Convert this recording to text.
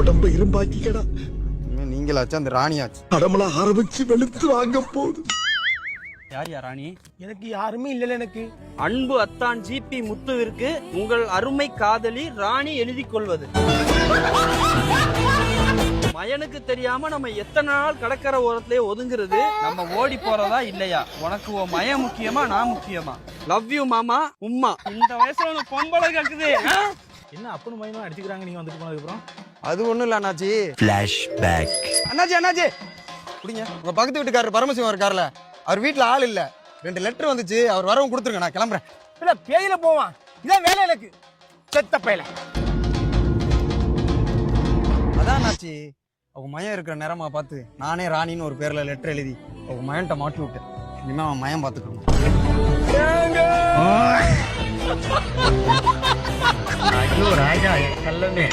உடம்ப இரும்பாக்கிக்கடா. நீங்களாச்சு அந்த ராணியாச்சு. கடமள ஆரம்பிச்சு வெளுத்து வாங்க போகுது. யார் ராணி? எனக்கு யாருமே இல்லல. எனக்கு அன்பு அத்தான் ஜிபி முத்துவிற்கு உங்கள் அருமை காதலி ராணி எழுதி கொள்வது. மயனுக்கு தெரியாம நம்ம எத்தனை நாள் கடற்கரை ஓரத்திலே ஒதுங்குறது? நம்ம ஓடி போறதா இல்லையா? உனக்கு உன் மய முக்கியமா நான் முக்கியமா? லவ் யூ மாமா உம்மா. இந்த வயசுல உனக்கு பொம்பளை கேக்குது. என்ன அப்பனு மயமா அடிச்சுக்கிறாங்க நீங்க வந்துட்டு போனதுக்கு அப்புறம்? அது ஒண்ணும் இல்ல அண்ணாச்சி. ஃபிளாஷ்பேக். அண்ணாச்சி குடிங்க. உங்க பக்கத்து வீட்டுக்காரர் பரமசிவம் இருக்காருல்ல, அவர் வீட்டுல ஆள் இல்ல. 2 லெட்டர் வந்துச்சு, அவர் வரவும் கொடுத்துருங்க, நான் கிளம்புறேன். இல்ல பேயில போவான். இதான் வேலை எனக்கு. செத்த பேயில. அதான் அண்ணாச்சி, அவங்க மயம் இருக்கிற நேரமா பார்த்து நானே ராணின்னு ஒரு பேர்ல லெட்டர் எழுதி அவங்க மயன்ட்ட மாட்டி விட்டேன். இனிமே அவன் மயம் பார்த்துக்கணும். ஐயோ ராஜா கல்லமே.